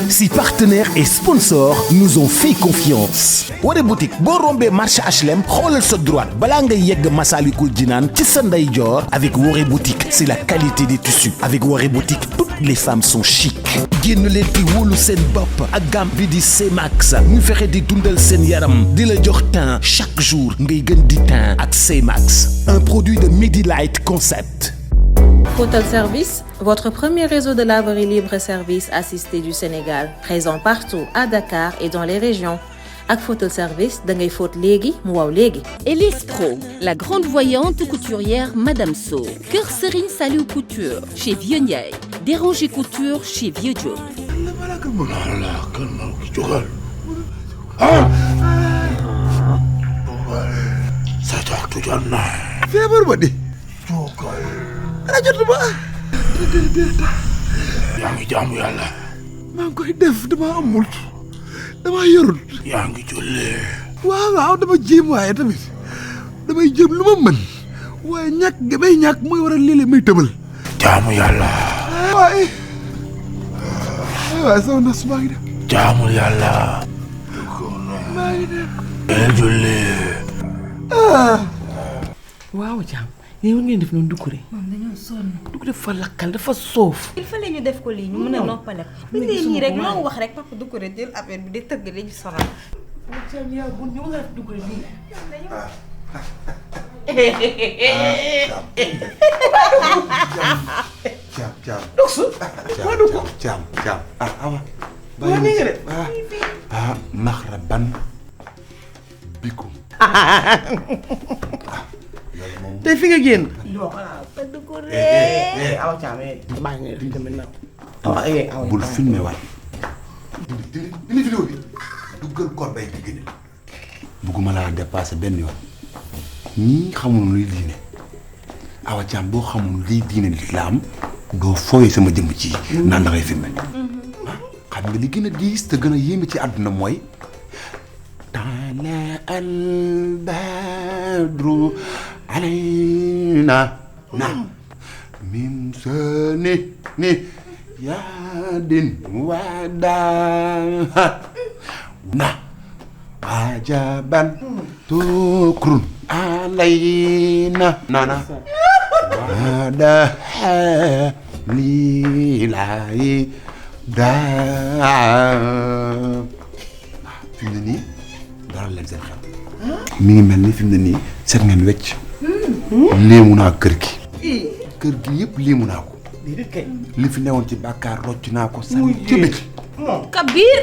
Si partenaires et sponsors nous ont fait confiance. Woré boutique boo rombee marché HLM xoolal sa droite balaa ngay yegg Massalikul Jinaan ci sa ndeyjoor. Avec Woré boutique c'est la qualité des tissus. Avec Woré boutique toutes les femmes sont chic. génn leen di wóolu seen bopp ak gamme bi di C-Max ñu fexe di dundal seen yaram di la jox teint chaque jour ngay gën di teint ak C-Max. Un produit de Medilight Concept. Photal Service, votre premier réseau de laverie libre-service assisté du Sénégal, présent partout à Dakar et dans les régions. Avec Photal Service, da ngay fóot léegi mu waaw léegi. Elise Pro, la grande voyante couturière Madame So. Kër Serigne Saliou Couture chez Vieux Ndiaye. Déranger Couture chez Vieux Diop. yaa ngi jaamu yàlla. maa ngi koy def dama amul dama yorul. yaa ngi jullee. waaw dama jéem waaye tamit damay jéem lu ma mën waaye ñàkk ga may ñàkk mooy waral léeg-léeg may tëbal. jaamu yàlla. waaye sama nas maa ngi def. jaamu yàlla. maa ngi def. el jullee. waaw jaam. mais war ngeen def noonu Doucouré. moom dañoo sonn. Doucouré dafa lakkal dafa soof. il fallait ñu def ko lii ñu mën a noppale ko. bu ñu nii rek loo wax rek papa Doucouré jël affaire bi di tëgg dañu sonal. jaam yaa bu ñu nga def Doucouré lii. caam. Doxu. waa Doucouré caam. awa. waa nii nga def. maxraban bikum. tey fi nga génn. non papa Doucouré. awa caam bàyyi nga def tamit nag. awa bul filmé waat. dindi vidéo bi. duggal koor bay di génne. bugguma laa dépassé benn yoon. ñii xamul luy diine. awa caam boo xamul luy diine lislaam doo fooyee sama jëmm ci naan da ngay filmé. xam nga li gën a diis te gën a yéeme ci àdduna mooy. tala al badru علينا نعم من سنه ياد وداها نعم عجبا تكر علينا نانا هذا لله داع في مني دار لنزل خير مي ملني في مني سيت ngeen wecc léemu naa kër gi yëpp léemu naa ko li fi newoon ci bàkkaar rocc naa ko sànni ci biti Kabir.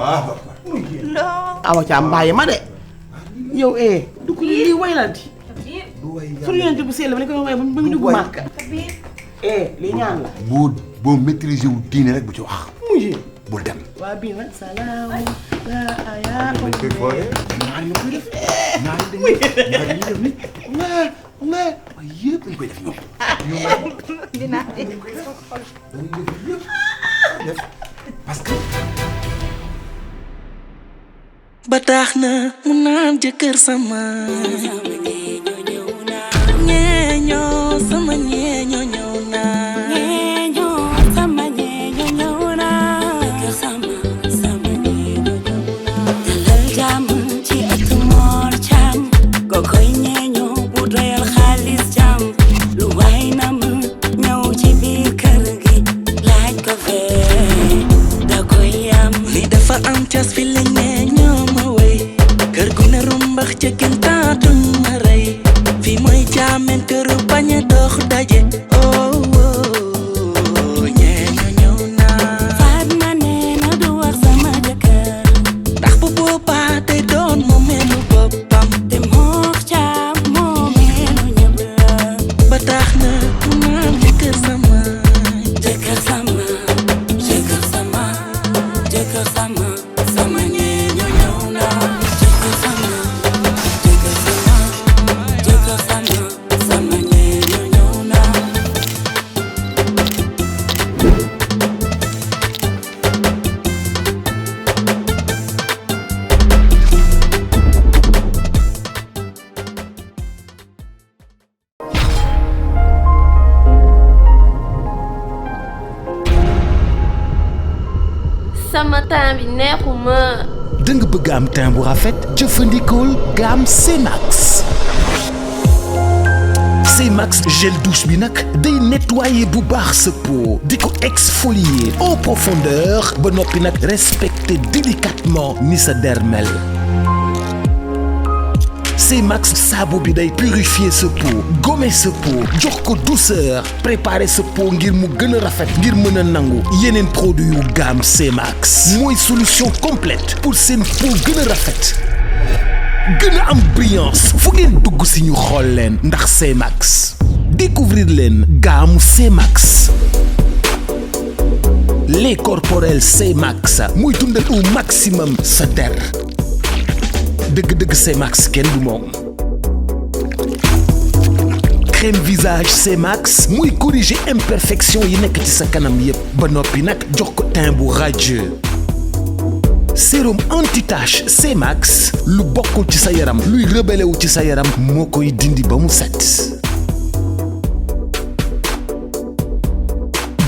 waaw awa caam bàyyi ma de yow Doucouré lii waylanti sur yonent bu sell ba ne ko way ba mu dugg Màkka lii ñaan la boo maîtriser wu diine rek bu ci wax mujj bul dem waa bii nag salaam la ayaa dañ koy foole ñaar ñu koy def ñaar dañuy def ni mais yëpp dañ koy def ñoom dinaa def parce que ba tax na mu naan jëkkër sama ñeeño sama ñeeño ñëw na ñeeño sama ñeeño ñëw na jëkkër sama ñeeño ñëw na dalal jàmm ci ëttu Mor Thiam ko koy ñeeño bu doyal xaalis jàmm lu waay na mu ñëw ci biir kër gi laaj ko fee da koy am li dafa am cas fi lañ ne ñoo ma wéy kër gu ne rumbax ca kenn taatuñ ma rey fi mooy jaamen këru bañ a dox daje ñeeño ñëw naa Fatma nee na du wax sama jëkkër ndax bu boobaa day doon moomeelu boppam te Mor Thiam moomeelu ñëpp la ba tax na mu naan jëkkër sama jëkkër sama jëkkër sama jëkkër sama sama ñeeño ñëw naa jëkkër sama jëkkër sama jëkkër sama sama ñeeño ñëw sama temps bi neexuma. da nga bëgg am teint bu rafet jëfandikool gamme C-Max. C-Max gel douche bi nag day nettoyer bu baax sa peau di ko exfolier en profondeur ba noppi nag respecter délicatement ni sa dermel. C-Max saabu bi day purifier sa peau gommer sa peau jox ko douceur préparer sa peau ngir mu gën a rafet ngir mën a nangu yeneen produit yu gamme C-Max mooy solution complète pour seen peau gën a rafet gën a am brillance fu ngeen dugg si ñu xool leen ndax C-Max découvrir leen gamme C-Max. lait corporel C-Max muy dundal au maximum sa der. dëgg-dëgg C-Max kenn du moom. crème visage C-Max muy corriger imperfection yi nekk ci sa kanam yépp ba noppi nag jox ko teint bu radieux. sérum anti-tache C-Max lu bokkul ci sa yaram luy rebelle wu ci sa yaram moo koy dindi ba mu set.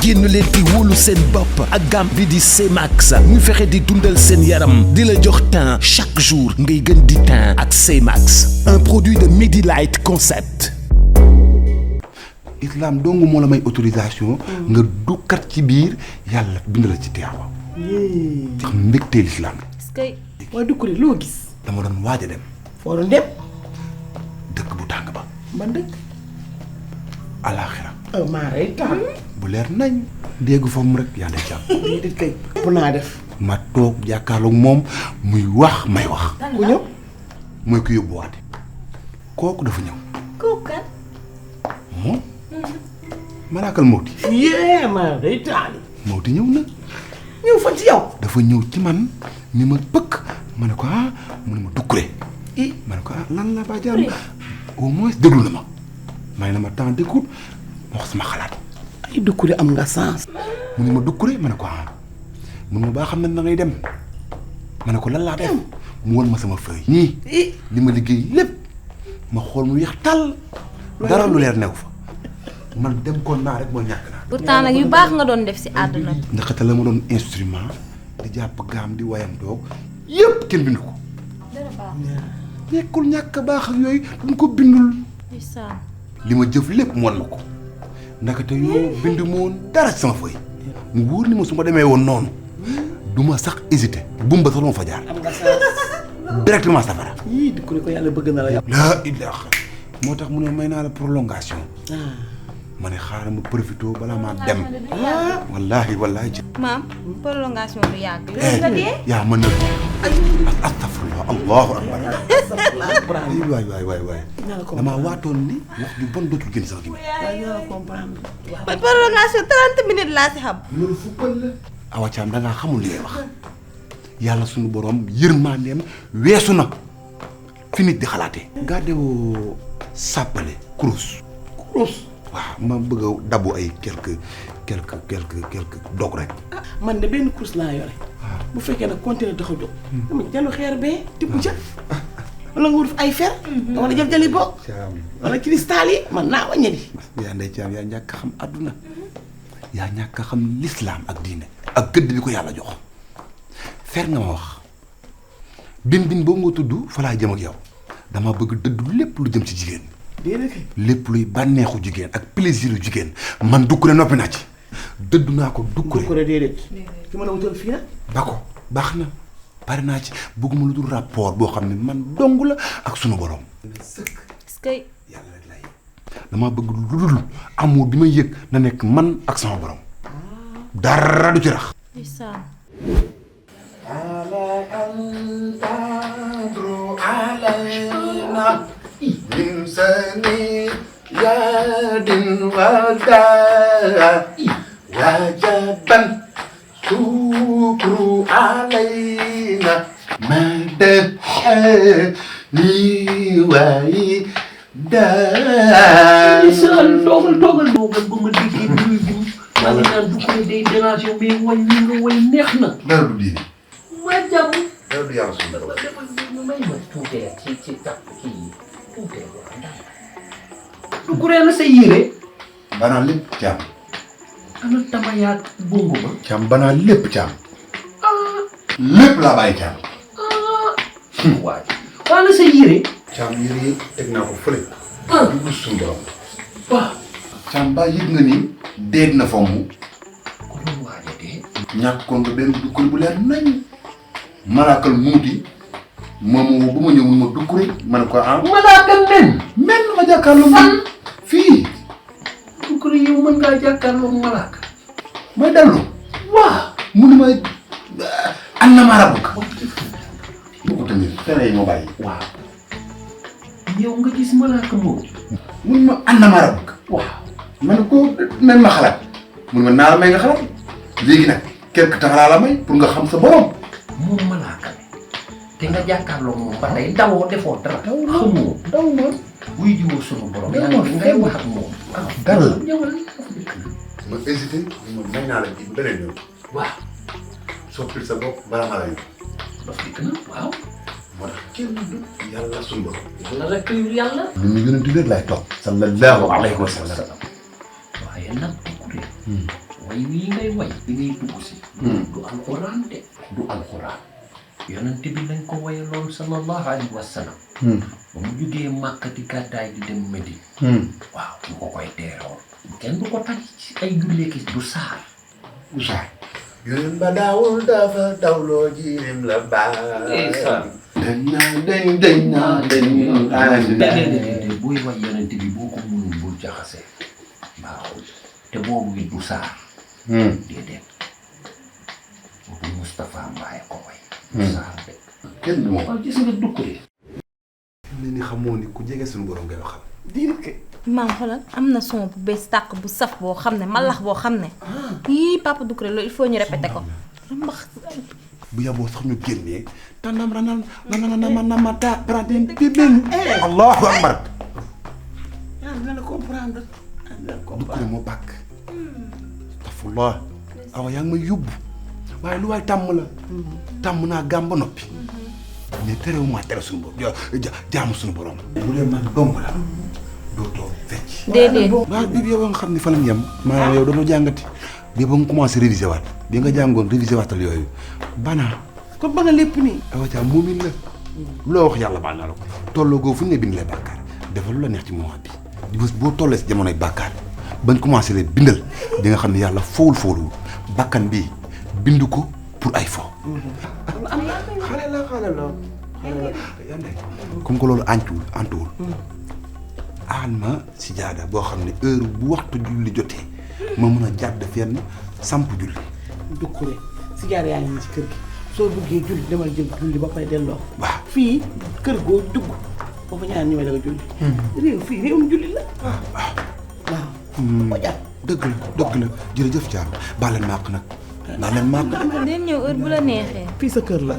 génn leen di wóolu seen bopp ak gamme bi di C-Max muy fexe di dundal seen yaram di la jox teint chaque jour ngay gën di teint ak C-Max un produit de Medilight Concept. islam dong moo la may autorisation nga dukkat ci biir yàlla bind la ci teewa tax mbégteel islam est-ce que waaye du ko loo gis. dama doon waaj a dem foo doon dem. dëkk bu tàng ba man dëkk. alaaxira maa rey tàng. bu leer nañ déggu fa mu rek yaa nday jàmm déedéet kay. bu naa def. ma toog jàkkaarloog moom muy wax may wax ku ñëw. mooy ko yóbbuwaate kooku dafa ñëw kooku kan. moom malaakal mawti yee maa rey tàng. mawti ñëw na ñëw fa ci yow. dafa ñëw ci man ni ma pëkk ma ne ko mu ne ma dukkure ma ne ko lan la ba jàmm au moins déglu na ma may na ma temps d'écoute ma wax sama xalaat ay dukkure am nga sens. mu ne ma dukkure ma ne ko mu ne ma baa xam ne da ngay dem ma ne ko lan laa def mu won ma sama feuille nii li ma liggéey lépp ma xool mu weex tàll dara lu leer new fa man dem koon naa rek moo ñàkk naa pourtant nag yu baax nga doon def si àdduna bi. ndaxte la ma doon instrument di jàpp gaam di wayam toog yépp kenn bindu ko nekkul ñàkk baax ak yooyu duñ ko bindul li ma jëf lépp mu wan ma ko ndaxte yoo bind ma woon dara ci sama feuille mu wóor ni ma su ma demee woon noonu du ma sax hésité bumba sax ma fa jaar am nga sens. directement safara yii dukkure ko yàlla bëgg na la yow. laa ilaaha moo tax mu ne may naa la prolongation ma ne xaaral ma profité balaa maa dem wallaahi wallaahi maam prolongation du yàgg. léegi nga dee. yaa mën na astafurlah allahu akbar waay damaa waatoon ni wax ju bon dootul génn sax gi ba prolongation 30 minutes laa si xam. loolu fukkal la Awa Thiam da ngaa xamul li ngay wax yàlla suñu borom yërmandeem weesu na fi nit di xalaatee gardé woo sàppale kurus waaw ma bëgg a dabbu ay quelques dog rek man de benn course laa yore. bu fekkee nag continuer tax a jóg. dama jëlu xeer bee tibb ca. wala nga wut ay fer. wala jël-jëli boog. wala cristal yi man naa wàññi di. yaa ndey Thiam yaa ñàkk a xam adduna yaa ñàkk a xam l'islam ak diine ak gëdd bi ko yàlla jox fer nga ma wax bin boobu nga tudd fa laa jëm ak yow dama bëgg dëddu lépp lu jëm ci jigéen lépp luy bànneexu jigéen ak plaisir yu jigéen man dukkure noppi naa ci dëddu naa ko dukkure déedéet ki ma la wutal fii nag ba ko baax na pare naa ci bëgguma lu dul rapport boo xam ne man dong la ak sunu borom est-ce que. yàlla rek lay dama bëgg lu dul amour bi may yëg na nekk man ak sama borom dara du ci rax من سنياد ودا وجبا شكر علينا مدحني ويدا dogal ba ma déggee bruit bi maa ngi naan dukkure day déranger mais way wi nga way neex na dara du diine ma jàmm dara du yàlla suñu borom may ma tuutee ci tàpp kii tuutee dukkure na sa yére banaa lépp Thiam ana tamayaat bongo ba Thiam banaa lépp Thiam lépp laa bàyyi Thiam. waay waa na sa yére. Thiam yére yi teg naa ko fële. di wut suñu borom. waaw. Thiam ba yëg nga ni déeg na fomm. ku doon waaj a dee. ñàkkoon nga benn dukkure bu leer nañ. malaakal muuti moom bu ma ñëw mun ma dukkure ma ne ko ah. malaakal men ma jàkkaarloo man fii. dukkure yow mën ngaa jàkkaarloo malaaka. may dallu. waaw. mu ne ma an na ma rabuk. bu ko tamit tere yi ma bàyyi. waaw. yow nga gis malaaka moom. mu ne ma an na ma rabuk. waaw. ma ne ko may ma xalaat. mu ne ma naa la may nga xalaat. léegi nag quelque temps laa la may pour nga xam sa borom. moom malaaka te nga jàkkaarloo moom ba tey dawoo defoo dara. xamoo daw ma. wuy jiwoo sunu borom. yaa ngi ngay wax ak moom. dal ñëwal. ma hésité ma may naa la ji beneen yoon. waaw. soppil sa bopp bala ma la yoon. ba dikk na waaw. moo tax kenn du yàlla sunu borom. yàlla rek yu yàlla. lu mu yonent rek laay topp. sallallahu alayhi wa sallam. waaye nag tukkure. way wii ngay way bi ngay dugg si. du alxuraan de. du alxuraan. yonent bi lañ ko wayaloon sallallahu alayhi wa sallam. ba mu jugee Màkka di gàddaay di dem Medine. waaw ñu ko koy teeroon. kenn du ko tari ci ay jullee ki du saar. du saar. yonent ba daawul dafa dawloo jirim la baay. dañ naa buy way yonent bi boo ko mënul bul jaxase. baaxul te boobu it du saar. déedéet. boobu Moustapha Mbaye ko way. du saar de. kenn du moom. waaw gis nga dukkure. ne ni xamoo ni ku jege suñu borom ngay waxal. maam xoolal am na son bu bees tàq bu saf boo xam ne malax boo xam ne. yii papa Doucouré loolu il faut ñu répété ko. rambax. bu yaboo sax ñu génnee. tanam ranal nananama ta pratin bi benn. allahu akbar. yaa dina la comprendre. Doucouré moo bàkk. astafurlah. awa yaa ngi may yóbbu. waaye lu waay tàmm la. tàmm naa gàm ba noppi. mais terewuma tere suñu borom jaamu suñu borom. bu dee man dong la. dootoo fecc. déedéet. waaw bii yow nga xam ne fa la ñu yem. maanaam yow dootoo jàngati. bii ba nga commencé révisé waat. bi nga jàngoon révisé waatal yooyu. banaa. kon ba nga lépp nii. awa caa moomin la. loo wax yàlla baal naa la ko. tolloo goo fu ñu ne bind lay bàkkaar. defal lu la neex ci moment bi. di bés boo tollee si jamonoy bàkkaar. bañ commencé leen bindal. di nga xam ne yàlla foowul. bakkan bii bind ko pour ay fo. xale la. comme que loolu antuwul. aan ma si jaada boo xam ne heure bu waxtu julli jotee ma mën a jàdd fenn samp julli. Doucouré si jaar yaa ngi ci kër gi soo bëggee julli demal jël julli ba pare delloo. waaw fii kër goo dugg boo fa ñaan ñëwee da nga julli. réewum julli la. waaw. ko jàpp. dëgg la jërëjëf Thiam baal leen maaq nag. baal leen maaq. den ñëw heure bu la neexee. fii sa kër la.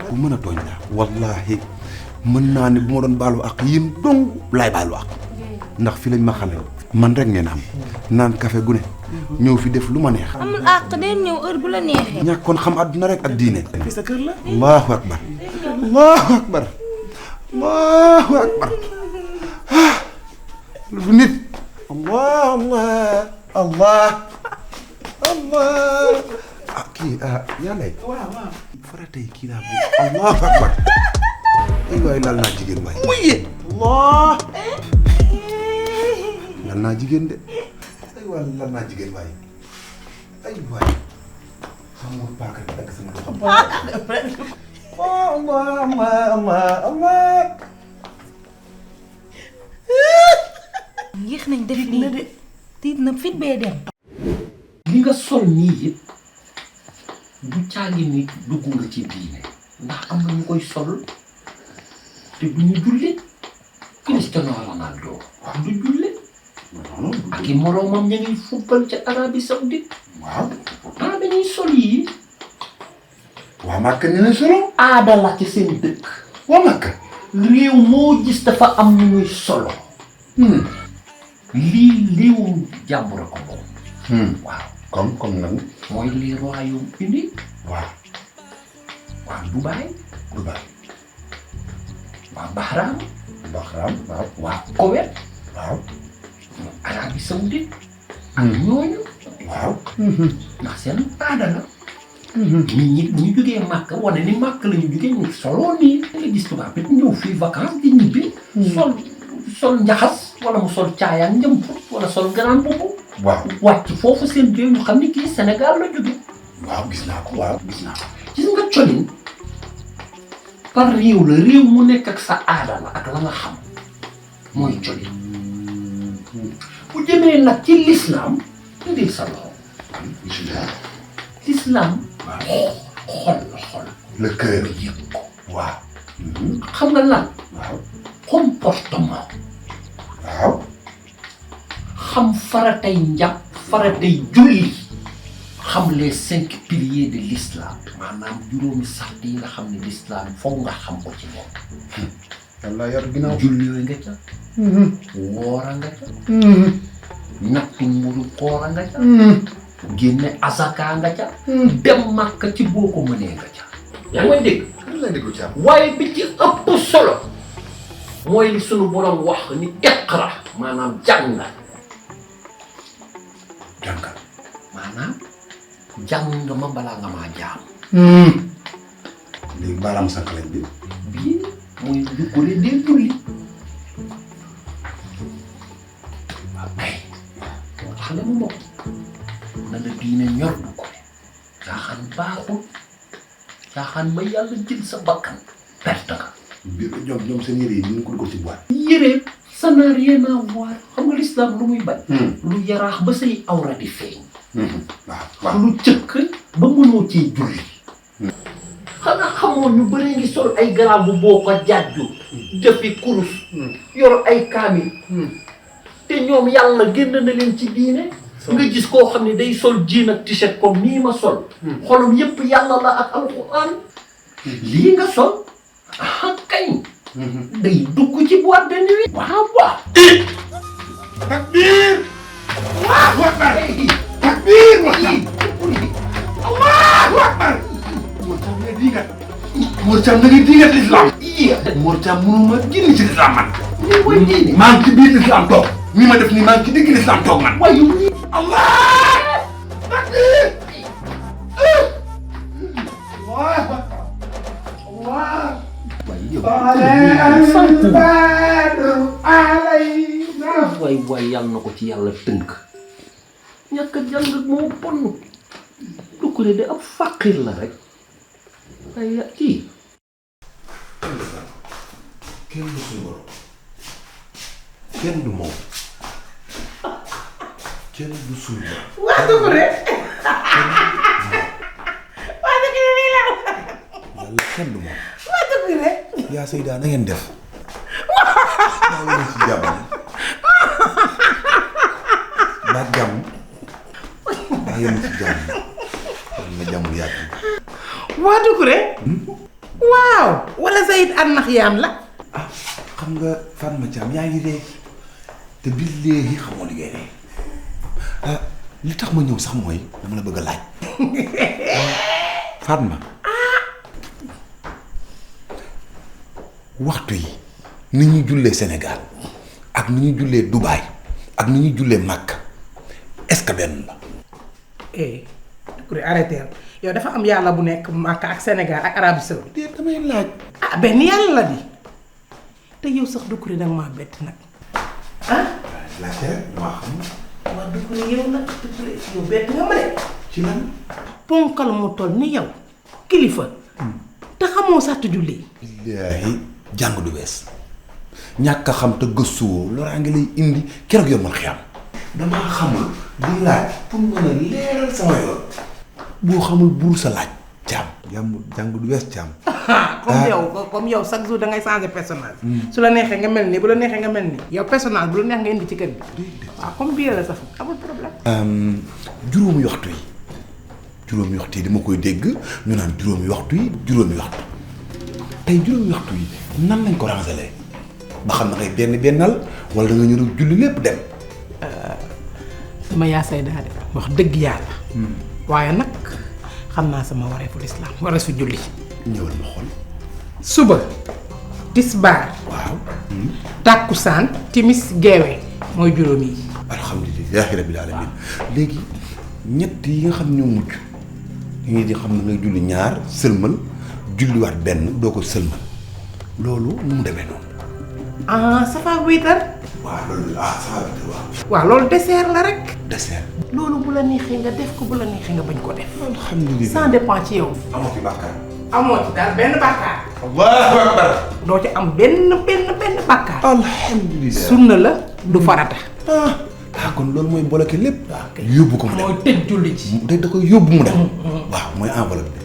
bu mën a tooñ la wallaahi mën naa ne bu ma doon baalu ak yéen dong laay baalu ak ndax fi lañ ma xamee man rek ngeen am naan café gu ne ñëw fi def lu ma neex. amul àq den ñëw heure bu la neexee. ñàkkoon xam àdduna rek ak diine. fii sa kër la. allahu akbar lu nit. allah kii yàlla waaw. farata yi kii laa bëgg allahu akbar ay waay lal naa jigéen waay Allah. lal naa jigéen de ay waay lal naa jigéen waay ay waay xamul paaka rek dagg sama doxam Allah yéex nañ def lii tiit na fit bee dem. li nga sol nii yëpp du caagi nit dugg nga ci diine ndax am na ñu koy sol te du ñu jullit Cristiano Ronaldo du jullit ak i moroomam ña ngi football ca Arabie Saoudite waaw pourtant dañuy sol yii waa Màkka ni ne solo aada la ci seen dëkk waa Màkka réew moo gis dafa am nu ñuy solo lii réewum jàmbur a ko moom waaw comme nag mooy les Royaumes-Unis waaw waa Dubaï waa Bahrain waaw waa Koweït waaw Arabie Saoudite ak ñooñu waaw ndax seen aada la nit ñi bu ñu jógee màkk wane ni màkk la ñu jógee ñu soloo nii nga gis tubaab bi ñëw fii vacances di ñibbi sol njaxas wala mu sol caayaan njëmp wala sol grand boubou waaw wàcc foofu seen réew ñu xam ni kii Sénégal la jóge waaw gis naa ko waaw gis naa ko gis nga colin par réew la réew mu nekk ak sa aada la ak la nga xam mooy colin bu jëmee nag ci l'islam indil sa loxo l'islam xol la xol le cœur yëg ko waaw xam nga lan waaw comportement waaw xam faratay njàpp faratay julli xam les 5 piliers de l'islam maanaam juróomi sart yi nga xam ne l'islam foog nga xam ko ci moom yàlla yar ginnaaw julli yooyu nga ca woora nga ca nattu muru koora nga ca génne asaka nga ca dem Makka ci boo ko mënee nga ca yaa ngi may dégg waaye bi ci ëpp solo mooy li sunu borom wax ni iqra maanaam jàngal maanaam jàng ma balaa nga maa jaam léegi baaraam sànq lañ bi bii muy duggule dee julli waaw kay xale mu mbokk na la diine ñor du ko caaxaan baaxul caaxaan ba yàlla jël sa bakkan perte nga biir ñoom seen yére yi ñu ngi ko dugal ci boîte yére ça n'a rien à voir xam nga l'islam lu muy bañ lu yaraax ba say awra di feeñ waaw lu cëkk ba mënoo cee julli xanaa xamoon ñu bëree ngi sol ay garab bu boo ko jàjju defi kurus yor ay kaamil te ñoom yàlla génn na leen ci diine nga gis koo xam ne day sol jean ak t-shirt comme nii ma sol xolam yépp yàlla la ak alquran lii nga sol ah kañ day dugg ci boîte de nuit waaw waaw takbir Allahu akbar takbir Allahu akbar Mor Thiam na nga diingat l'islam Mor Thiam mënuma génn ci l'islam man maa ngi ci biir l'islam toog ni ma def nii maa ngi ci digg l'islam toog man waaye Allah takbir waay waay yàlla na ko ci yàlla tënk ñàkk a jàng moo bon du ko de ab faqir la rek ay kii kenn du suñu borom kenn du moom kenn du suñu borom wax dëgg rek wax dëgg rek la yàlla kenn du moom wax dëgg rek yaa Seyda na ngeen def maa ngi leen ci jàmm ba jàmm maa ngi leen ci jàmm ma jàmm yàgg wax dëgg rek waaw wala Zayid an Naxyaan la ah xam nga Fatma Thiam yaa ngi ree te bi léegi xamoo li ngay ree li tax ma ñëw sax mooy dama la bëgg a laaj Fatma waxtu yi ni ñuy jullee Sénégal ak ni ñuy jullee Dubaï ak ni ñuy jullee Makka est-ce que benn la Doucouré arrêté yow dafa am yàlla bu nekk Makka ak Sénégal ak Arabie Saoudite déet damay laaj ah benn yàlla la di te yow sax Doucouré danga maa bett nag ah laajte maa xam waa Doucouré yow nag Doucouré yow bett nga ma de ci lan ponkal mu toll ni yow kilifa te xamoo sàtt julli illaahi jàng du bees ñàkk a xam te gëstuwoo loraa ngi lay indi keroog yow man xiyam damaa xamul di laaj pour mën a leeral sama yoon boo xamul buur sa laaj Thiam jàng du bees Thiam comme yow chaque jour da ngay changer personnage su la neexee nga mel nii bu la neexee nga mel nii yow personnage bu la neex nga indi ci kër gi waaw comme bii la sax amul problème juróomi waxtu yi dama koy dégg ñu naan juróomi waxtu yi tey juróomi waxtu yi nan lañ ko rangelee ba xam na ngay benn bennal wala da nga ñëw julli lépp dem sama yaa Seyda de wax dëgg yàlla waaye nag xam naa sama wareefu lislaam wareefu julli ñëwal ma xool suba tisbaar waaw tàkkusaan timis geewe mooy juróomi yi alhamdulilahi rabbil alamin léegi ñett yi nga xam ñoo mujj dañuy di xam ne ngay julli ñaar sëlmal julliwaat benn doo ko sëlmal loolu nu mu demee noonu. safa wiitar. waaw loolu safa wiitar waaw. waaw loolu dessert la rek. dessert. loolu bu la neexee nga def ko bu la neexee nga bañ ko def. alhamdulilah ça dépend ci yow. amoo ci bàkkaar. amoo ci daal benn bàkkaar. allahu akbar. doo ci am benn bàkkaar. alhamdulilah. sunna la du farata. kon loolu mooy bloqué lépp. yóbbu ko mu dem mooy tëj julli ci. da koy yóbbu mu dem. waaw mooy enveloppe bi.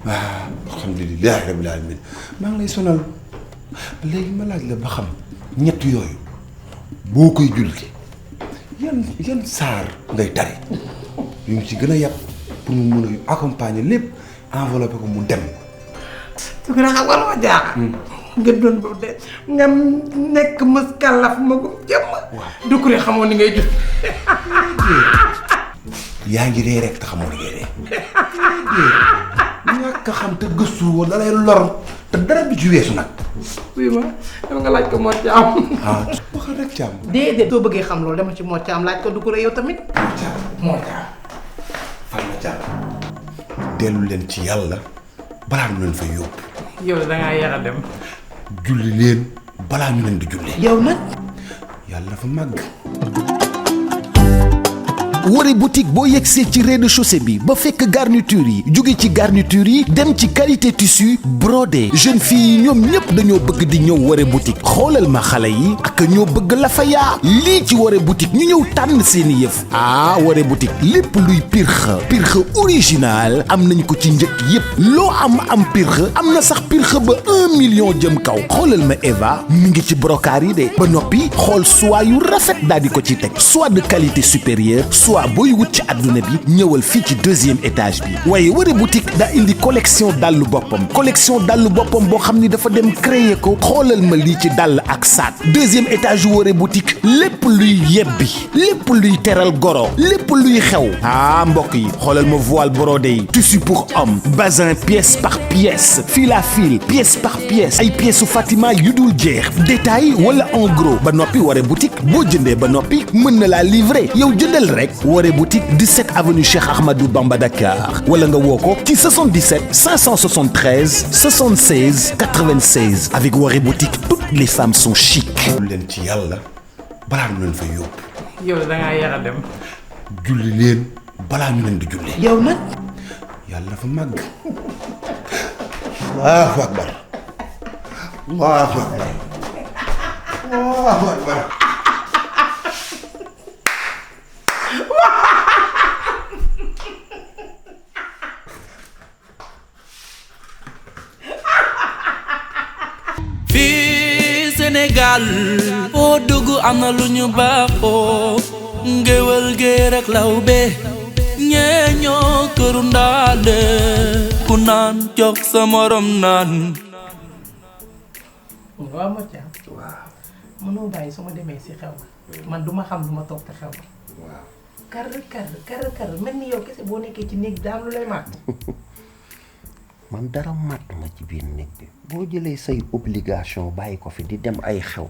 waaw alhamdulilah rabbil alamin maa ngi lay sonal léegi ma laaj la ba xam ñett yooyu boo koy julli yan saar ngay tari yu ngi ci gën a yàpp pour mu mun a accompagner lépp enveloppé ko mu dem. su ko xam nga lu ma jaaxal. nga doon ba de nga nekk muskalaf ma ko jëmm. du ko xamoo ni ngay jul. yaa ngi ree rek te xamoo ni ngay ree. ñàkk a xam te gëstu woo da lay lor te dara du ci weesu nag. oui ma dama nga laaj ko Mor Thiam. waxal rek Thiam. déedéet soo bëggee xam loolu dama ci Mor Thiam laaj ko du ko yow tamit. Mor Thiam. Fatma Thiam. dellu leen ci yàlla balaa ñu leen fay yóbbu. yow da ngaa yar a dem. julli leen balaa ñu leen di julli. yow nag. yàlla dafa màgg. Woré boutique boo yegsee ci rez-de-chaussée bi ba fekk garniture yi jóge ci garniture yi dem ci qualité tissu brodé jeune fille yi ñoom ñëpp dañoo bëgg di ñëw Woré boutique xoolal ma xale yi ak ñoo bëgg la fa yaa lii ci Woré boutique ñu ñëw tànn seeni yëf Woré boutique lépp luy pirxe original am nañ ko ci njëkk yépp loo am pirxe am na sax pirxe ba 1 million jëm kaw xoolal ma Eva mi ngi ci brocart yi de ba noppi xool soie yu rafet daal di ko ci teg soie de qualité supérieure soit booy wut ci àdduna bi ñëwal fii ci 2e étage bi waaye Woré boutique daa indi collection dàllu boppam boo xam ni dafa dem créer ko xoolal ma lii ci dàll ak sac 2e étage yu Woré boutique lépp luy yebbi lépp luy teral goro lépp luy xew mbokk yi xoolal ma voile brodé yi tissu pour homme bazin pièce par pièce fil à fil pièce par pièce ay pièces su Fatima yu dul jeex détail wala en gros ba noppi Woré boutique boo jëndee ba noppi mën na laa livrer yow jëndal rek Woré boutique 17 avenue Cheikh Ahmadou Bamba Dakar wala nga woo ko ci 77 573 76 96 avec Woré boutique toutes les femmes sont chic. leen ci yàlla balaa ñu leen fay yóbbu. yow da ngaa yar a dem. julli leen balaa ñu leen di julli. yow nag. yàlla dafa màgg. Allahu akbar. Allahu akbar. Allahu akbar. fii Sénégal foo dugg am na lu ñu baaxoo ngéwël géer ak lawbe ñee ñoo këru ndaale ku naan jox sa morom naan. waaw ma Thiam. waaw. mënoo bàyyi su ma demee si xew man du ma xam lu ma toog te xew. waaw. kar mel ni yow kese boo nekkee ci néeg daam lu lay màtt. man dara màtt ma ci biir néeg bi boo jëlee say obligation bàyyi ko fi di dem ay xew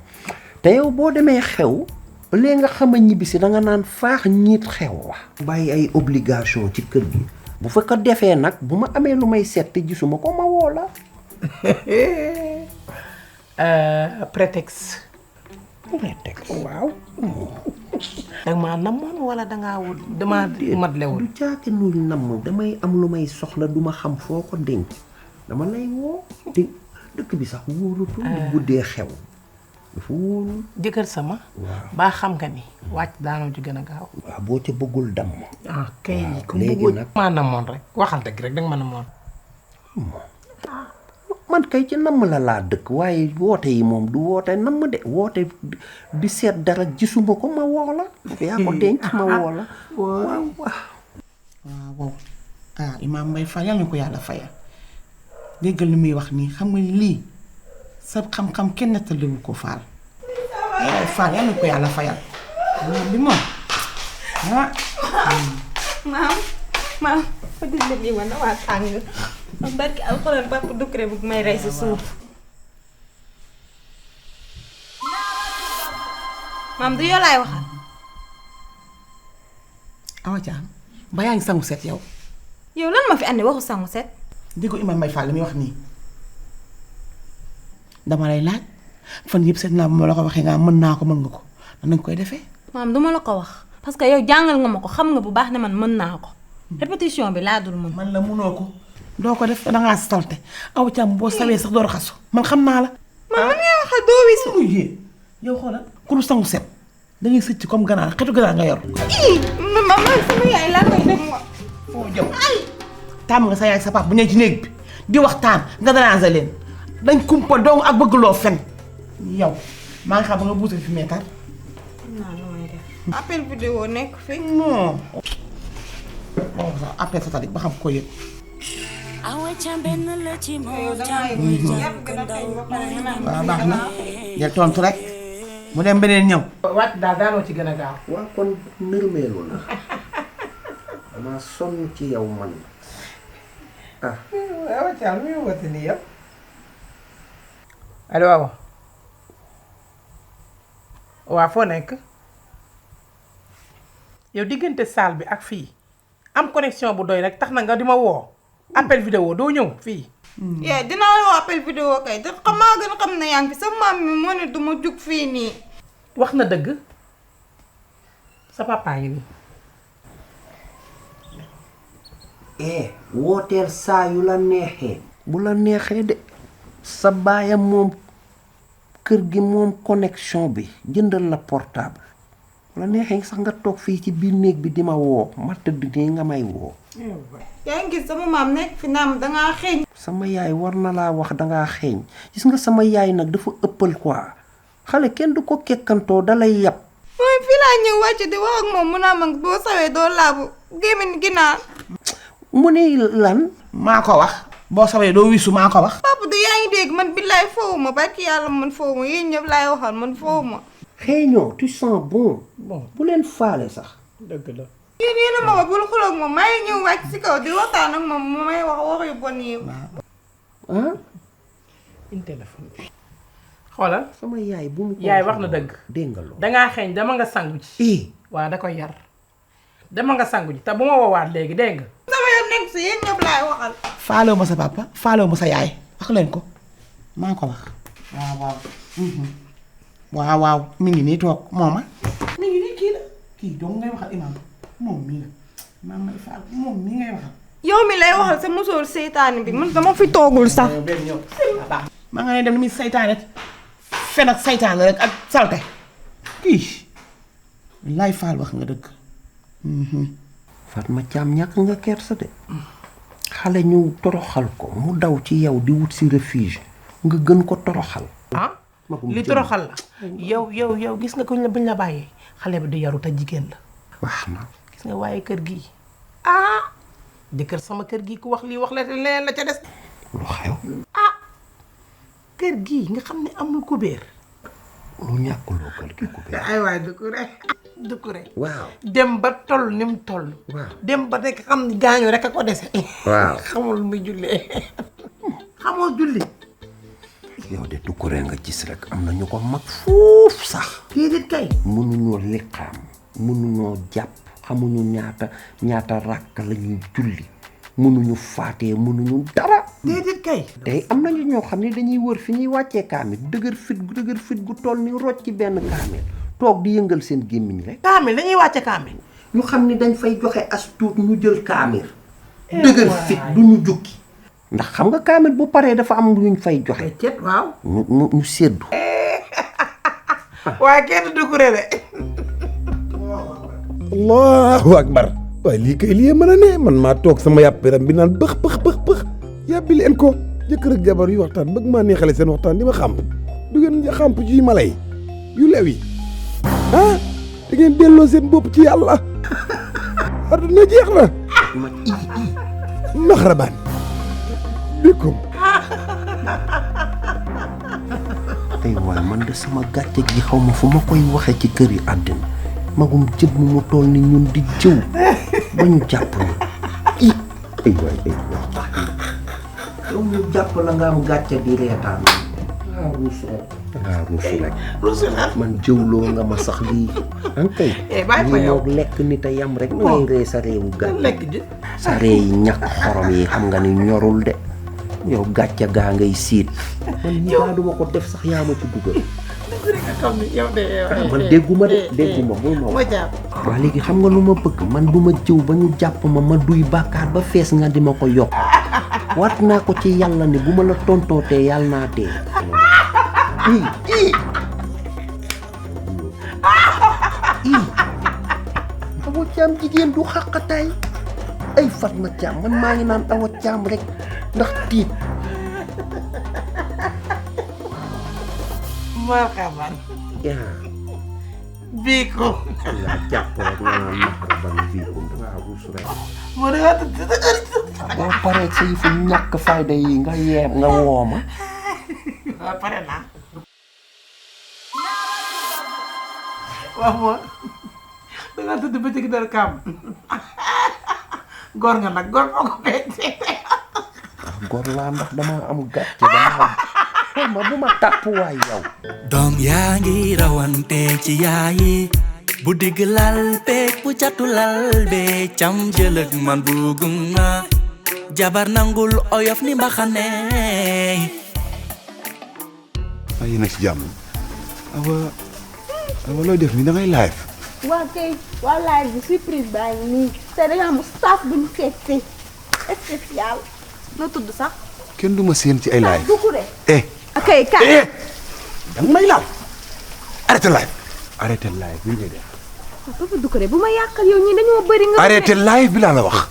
te yow boo demee xew léegi nga xam a ñibbisi da nga naan faax ñiit xew wa bàyyi ay obligation ci kër gi bu fa ko defee nag bu ma amee lu may seet te gisuma ko ma woo la. prétexte. waaw. danga maa namoon wala dangaa wut dama matlewul. du caakinul namm damay am lu may soxla duma xam foo ko denc dama lay woo te dëkk bi sax wóorutul bu guddee xew dafa wóorul. jëkkër sama. baa xam nga ni wàcc daanoo ci gën a gaaw. waaw boo ca bëggul damm. kay ku léegi bëggul nag maa namoon rek waxal dëgg rek danga ma namoon. man kay ci namm la laa dëkk waaye woote yi moom du woote namm de woote di seet dara gisuma ko ma woo la yaa ko denc ma woo la. waaw Imaam Mbaye Fall yàlla na ko yàlla fayal déggal li muy wax nii xam nga ni lii sa xam-xam kenn nettaliwu ko Fall. Fall yàlla na ko yàlla fayal bi moom maam fa di leen yi ma na waa tàng barki alxuraan papa Doucouré bu may rey si suuf. maam du yoo laay waxal. Awa Thiam ba yaa ngi sangu set yow. yow lan ma fi andi waxu sangu set. di ko Imam Mbaye Fall li muy wax nii dama lay laaj fan yëpp seet naa bu ma la ko waxee nga mën naa ko mën nga ko nañ koy defee. maam duma la ko wax parce que yow jàngal nga ma ko xam nga bu baax ne man mën naa ko répétition bi laa dul mën. man la mënoo ko doo ko def dangaa salte aw cam boo sawee sax doo raxasu man xam naa la. man man ngay waxal doo wisu. yow xoolal ku lu sangu set dangay sëcc comme ganaar xetu ganaar nga yor. man sama yaay laa koy def ma. foo jëm tàmm nga sa yaay sa pap bu ñëwee ci néeg bi di waxtaan nga déranger leen dañ kumpa dong ak bëgg loo fen yow maa ngi xam ba nga buuse fi meetar. naa lu may def. appel vidéo nekk fi. non. bon sax appel satellite ba xam ko yëg. waaw baax na jël tontu rek mu dem beneen ñëw. wàcc daal daanoo ci gën a gaaw. waa kon nërmeelu na dama sonn ci yow man ah. waaw Thiam lu muy woote nii yow. allo waaw. waaw foo nekk. yow diggante salle bi ak fii am connexion bu doy rek tax na nga di ma woo. appel vidéo doo ñëw fii. yaa dinaa woo appel vidéo kay te xamaa gën a xam ne yaa ngi fi sa maam mi moo ne du ma jug fii nii. wax na dëgg sa papa ngi nii. wooteel saa yu la neexee. bu la neexee de sa baayam moom kër gi moom connexion bi jëndal la portable bu la neexee sax nga toog fii ci biir néeg bi di ma woo ma tëdd nii nga may woo. yaa ngi gis sama maam nekk fi naam dangaa xeeñ. sama yaay war na laa wax dangaa xeeñ gis nga sama yaay nag dafa ëppal quoi xale kenn du ko kekkantoo dalay yab. mooy fii laa ñëw wàcc di wax ak moom mu naa mag boo sawee doo laabu gémmiñ ginaar. mu ne lan. maa ko wax. boo sawee doo wisu maa ko wax. papa du yaa ngi dégg man billaay foofu ma barki yàlla man foofu ma yéen ñëpp laay waxal man foofu ma. xeeñoo tu sens bon. bu leen faale sax. dëgg la. yéen a ma wax bul xuloo ak moom maa ngi ñëw wàcc si kaw di waxtaan ak moom mu may wax wax yu bon yi. ah. une téléphone bi. xoolal. sama yaay bu mu ko yaay wax na dëgg. dégg nga loolu. dangaa xeeñ dama nga sangu ci. waaw da koy yar. dama nga sangu ji te bu ma woowaat léegi dégg nga. sama yoon nekk si yéen ñëpp laay waxal. faalewu ma sa papa faalewu ma sa yaay wax leen ko maa ko wax. waaw waaw. waaw waaw mi ngi nii toog mooma. mi ngi nii kii la kii dong ngay waxal imaam moom mii la maam may faal moom mii ngay waxal. yow mi lay waxal sa musóor seytaane bi man dama fi toogul sax. maa nga ne dem ni muy seytaane fen ak seytaane rek ak salte kii laay faal wax nga dëgg. Fatma Thiam ñàkk nga kersa de xale ñu toroxal ko mu daw ci yow di wut si refuge nga gën ko toroxal. ah li toroxal la yow gis nga ko buñ la bàyyee xale bi du yaru te jigéen la. wax na gis nga waaye kër gii jëkkër sama kër gii ku wax lii wax la te leneen la ca des. lu xew. kër gii nga xam ne amul kubéer. lu ñàkkuloo kër gi kubéer. ay waay Doucouré. waaw. dem ba toll ni mu toll. waaw dem ba nekk xam ni gaañoo rek a ko dese. waaw xamul muy jullee xamoo julli. yow de Doucouré nga gis rek am na ñu ko mag fuuf sax. déedéet kay. mënuñoo liqaam mënuñoo jàpp xamuñu ñaata ràkk la ñuy julli mënuñu faatee mënuñu dara. déedéet kay. tey am nañu ñoo xam ne dañuy wër fi ñuy wàccee kaamil dëgër fit gu toll ni rocc ci benn kaamil toog di yëngal seen gémmiñ rek. kaamil dañuy wàcce kaamil. ñu xam ni dañ fay joxe as tuut ñu jël kaamil. dëgër fit du ñu jukki. ndax xam nga kaamil bu paree dafa am lu ñu fay joxe. cet waaw. ñu séddu. waaye kenn Doucouré de. allahu akbar waaye lii kay lii mën a ne man maa toog sama yàpp yaram bi naan bëx yàbbi leen ko jëkkër ak jabar yu waxtaan bëgg maa neexale seen waxtaan di ma xàmp du ngeen xàmp ci mala yi yu lew yi da ngeen delloo seen bopp ci yàlla aduna jeex na maxrabaan bikum ay waay man de sama gàcce gi xaw ma fu ma koy waxe ci kër yi àddina magum jëb mu toll ni ñun di jëw ba ñu jàpp ni ay waay yow ñu jàpp la nga am gàcce di reetaan waaw dangaa ruusu rek. ruusu la. man jëwloo nga ma sax lii. an kay. bàyyi ko yow lekk nit a yam rek. nu ngay ree sa réewu gàtt. lekk ji. sa ree yi ñàkk xorom yi xam nga ni ñorul de. yow gàcce gaa ngay siit. man ñi daa duma ko def sax yaa ma ci dugal. man dégguma bul ma wax. waa léegi xam nga lu ma bëgg man du ma jëw ba ñu jàpp ma duy bàkkaar ba fees nga di ma ko yokk. waat naa ko ci yàlla ni bu ma la tontootee yàlla naa dee. Awa Caam jigéen du xaqataay ay Fatma Caam man maa ngi naan Awa Caam rek ndax tiit. marhaban. bii ko. yaa jàpp rek nga naan marhaban bii ko dangaa ruus rek. boo paree sa yëfu ñàkk fayda yi nga yeeb nga wooma. waaw pare naa. waaw moo dangaa tëdd ba ci dara kaam. góor nga nag góor moo ko mettee. góor laa ndax damaa am gàcce damaa xool ma bu ma tàpp waay yow. doom yaa ngi rawante ci yaayi bu digg lal beeg bu catu lal bee cam jëlëg man buguma jabar nangul oyof ni mbaxane. ay na ci jàmm. awa looy def ni da ngay live. waa kay waa live bi surprise baa ngi nii te dañoo am staff bu ñu seet spécial. noo tudd sax. kenn du ma séen ci ay live. Doucouré. akay da nga may laal. arrêté live. arrêté live bi ngay def. Papa Doucouré bu ma yàqal yow ñii dañoo bëri nga. arrêté live bi laa la wax.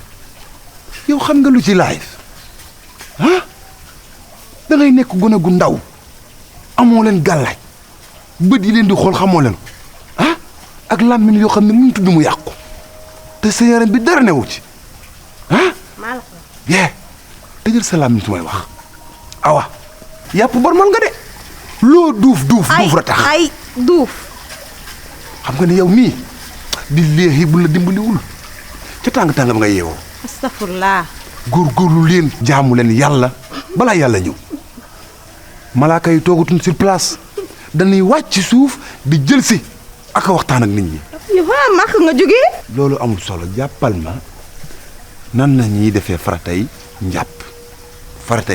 yow xam nga lu ci live ah da ngay nekk gone gu ndaw amoo leen gàllaaj bët yi leen di xool xamoo leen ah ak làmmiñ yoo xam ne mu tudd mu yàqu te sa yaram bi dara newu ci ah. maa la ko yee tëjal sa làmmiñ su may wax awa yàpp bormal nga de loo duuf la tax ay duuf. xam nga ne yow mii di léegi bu la dimbaliwul ca tàng-tàng ba nga yeewoo. astafurlaa. góorgóorlu leen jaamu leen yàlla balaa yàlla ñëw malaaka yi toogatuñ sur place dañuy wàcc ci suuf di jël si ak a waxtaan ak nit ñi. yow xanaa màkk nga jógee. loolu amul solo jàppal ma nan la ñuy defee faratay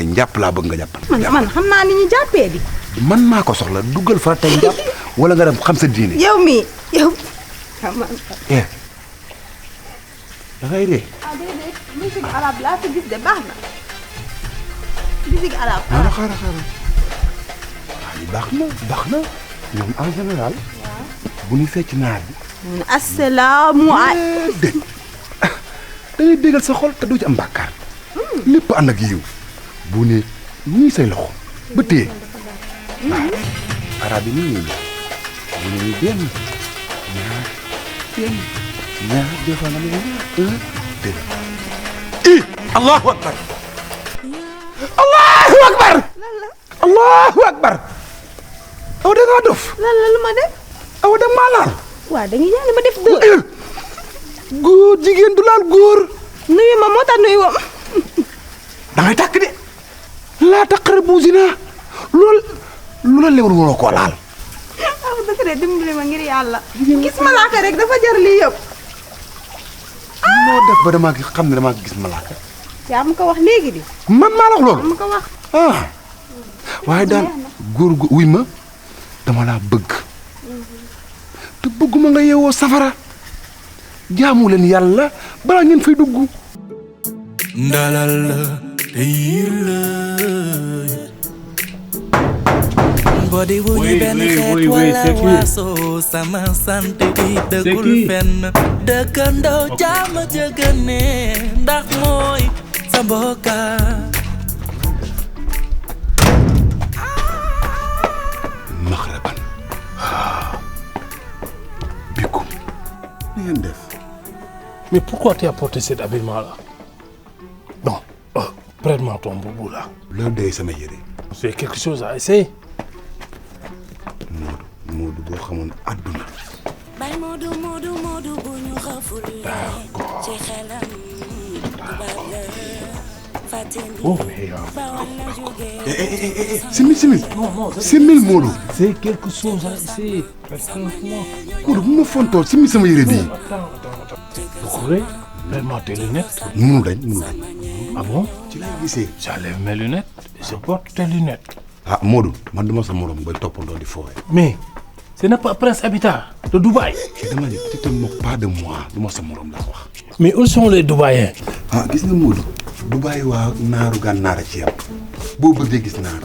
njàpp laa bëgg nga jàppal. man xam naa ni ñu jàppee di. man maa ko soxla duggal faratay njàpp wala nga dem xam sa diine. yow mii yow. da ngay ree. déedéet musique arabe laa fi gis de baax na musique arabe. xaaral li baax na ñoom en général. bu ñu fecc naar bi. asalaamualeykum. da ngay déggal sa xol te doo ci am bàkkaar. lépp ànd ak yiw bu ne ñii say loxo ba téye. waaw arab yi nii ñuy bu ne benn ñaar des fois nga ne un deux. allahu akbar. allahu akbar. aw da ngaa dof. lan la lu ma def. aw da maa laal. waaw da nga ñaan ma def dëgg. góor jigéen du laal góor. nuyu ma moo tax nuyu wam. da ngay tàkk de. laa taqrabu zina lool lu la lewul waroo koo laal. aw dëgg de dimbali ma ngir yàlla. gis malaaka rek dafa jar lii yëpp. noo def ba damaa xam ne damaa gis malaaka. yaa ma ko wax léegi di. man maa la wax loolu. yaa ma ko wax. waaye daal góor gu wuy ma dama laa bëgg te bëgguma nga yeewoo safara jaamu leen yàlla balaa ngeen fay dugg. ndalal la te yiir la bodi wu ñu benn xeet wala waaso sama sant bi dëkkul fenn dëkkandoo jaam jëgëne ndax mooy sa mbokka. maxraban bikum ni ngeen def. Mais pourquoi tu as porté cet habillement-là? Non, prête-moi ton boubou là. loolu day sama yére. C'est quelque chose à essayer. Moodu boo xamoon àdduna. Oh, mais simil Modou. c'est quelque chose à essayer. Modou bu ma fontoo simil sama yére bii. Doucouré, lève-moi tes lunettes. Mënul dañ. Ah bon? ci lay gisee. J'enlève mes lunettes et je porte tes lunettes. Ah Modou man duma sa morom bay toppandoo di foowee. Mais ce n'est pas Prince Habitat de Dubaï. dama ne tu te moques pas de moi duma sa morom laa wax. Mais où sont les Dubaïens? Ah gis nga Modou. Dubaï waa naaru gànnaar a ci yam boo bëggee gis naar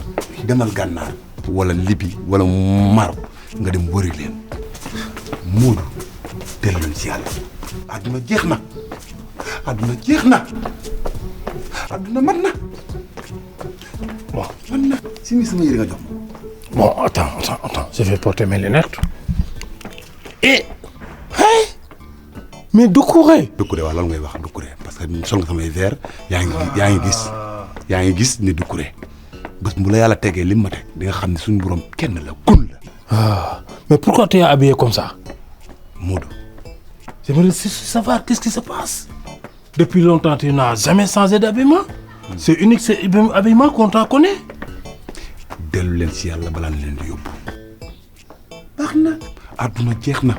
demal gànnaar wala Libye wala Maroc nga dem wëri leen Modou delluñ ci yàlla àdduna jeex na àdduna mat na Bon, man na si mi sama yére nga jox bon, attends, je vais porter mes lunettes. Et hey, mais Doucouré. Doucouré waaw loolu ngay wax Doucouré parce que sol nga samay verre yaa ngi gis ne Doucouré bés bu la yàlla tegee lim ma teg di nga xam ne suñu borom kenn la kun la. Ah, mais pourquoi tu es habillé comme ça? Modou. J'aimerais savoir qu'est-ce qui se passe. Depuis longtemps, tu n'as jamais changé d'habillement. C'est unique, c'est habillement qu'on t'en connaît. dellu leen si yàlla balaa leen di yóbbu. baax na. àdduna jeex na.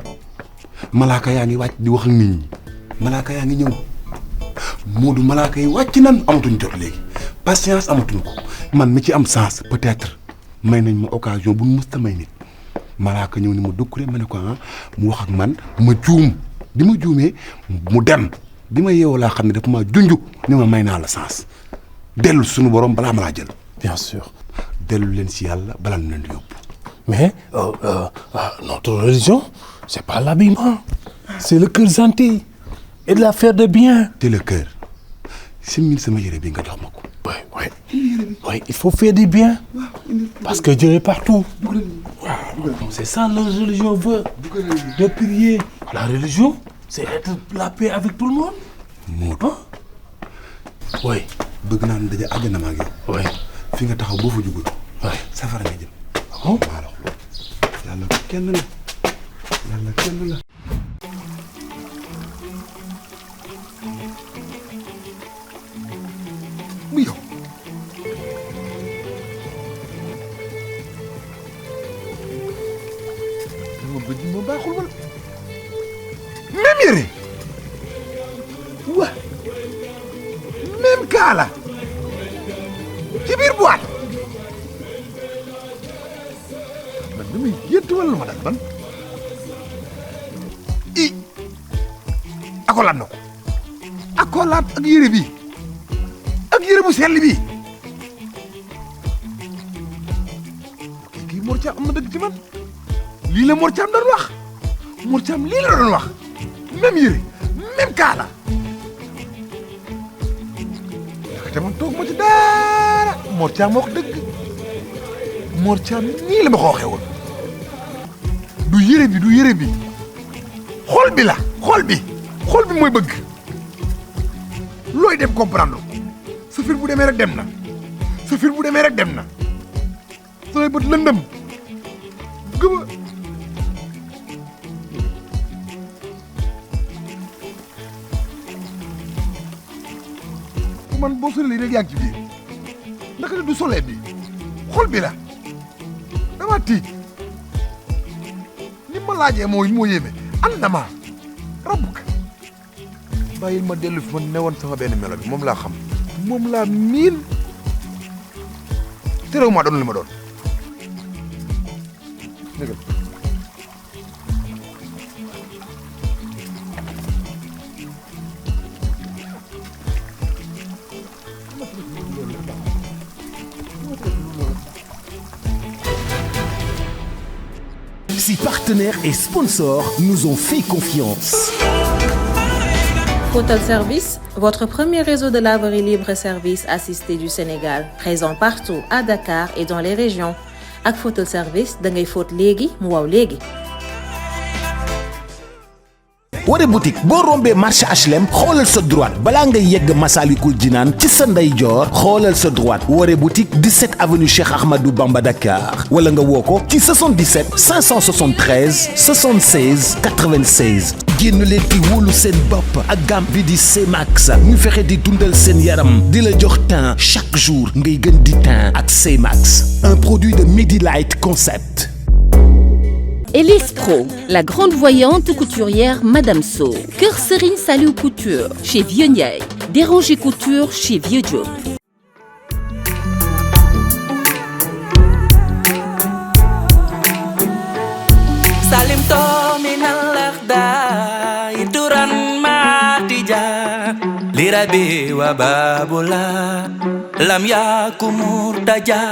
malaaka yaa ngi wàcc di wax ak nit ñi. malaaka yaa ngi ñëw. Modou malaaka yi wàcc nan amatuñ jot léegi. patience amatuñ ko. man mi ci am sens peut-être may nañ ma occasion bu mu mës a may nit. malaaka ñëw ni ma Doucouré ma ne ko mu wax ak man ma juum bi ma juumee mu dem bi ma yeewoo laa xam ne dafa ma junju ni ma may naa la sens dellu suñu borom balaa ma laa jël. Bien sûr. dellu leen si yàlla balaa ñu leen di yóbbu. Mais notre religion, c'est pas l'habillement, c'est le cœur gentil et de la faire de bien. te le cœur simil sama yére bi nga jox ma ko. Oui, il faut faire du bien parce que Dieu est partout. C'est ça la religion veut, de prier. La religion, c'est être la paix avec tout le monde. Modou. Oui. bëgg naa ne daje àjjana ma ak yow. Oui. fi nga taxaw boo fa jugul. Oui. safara nga jëm. Bon. alors yàlla kenn la. mu yow. dama bëgg ma baaxul wala. même yére. wa même kaala. ci biir boîte. man damay yéent wala lu ma dal ban. akolaat na ko. akolaat ak yére bi. ak yére bu sell bi. kii Mor Thiam am na dëgg ci man. lii la Mor Thiam doon wax. Mor Thiam lii la doon wax. même yére même kaala. te man toog ma ci dara. Mor Thiam wax dëgg. Mor Thiam nii la ma ko waxee woon. du yére bi. xol bi la xol bi mooy bëgg. looy dem comprendre sa fir bu demee rek dem na. samay bët lëndëm gëma. man boo solee rek yaa ngi ci biir ndax du solee bi xol bi la dama tiit ni ma laajee moo yéeme ànd na ma rabbuk bàyyil ma dellu fi ma newoon sama benn melo bi moom laa xam moom laa miin terew maa doon li ma doon dëgg Si partenaires et sponsors nous ont fait confiance. Photel Service, votre premier réseau de laverie libre et service assisté du Sénégal, présent partout à Dakar et dans les régions. Ak Photel Service, da ngay fóot léegi mu waw léegi. Wade boutique boo rombee marché HLM xoolal sa droite balaa ngay yegg Massalikul Jinaan ci sa ndeyjoor xoolal sa droite Wade boutique 17 avenue Cheikh Ahmadou Bamba Dakar wala nga woo ko ci 77 573 76 96. génn leen di wóolu seen bopp ak gamme bi di C-Max ñu fexe di dundal seen yaram di la jox teint chaque jour ngay gën di teint ak C-Max, un produit de Medilight Concept. Elise Pro, la grande voyante couturière Madame So. Kër Serigne Saliou Couture chez Vieux Ndiaye. Déranger Couture chez Vieux Diop. Salim to minal akhda ituran matija lirabi wa babula lam yakumur daja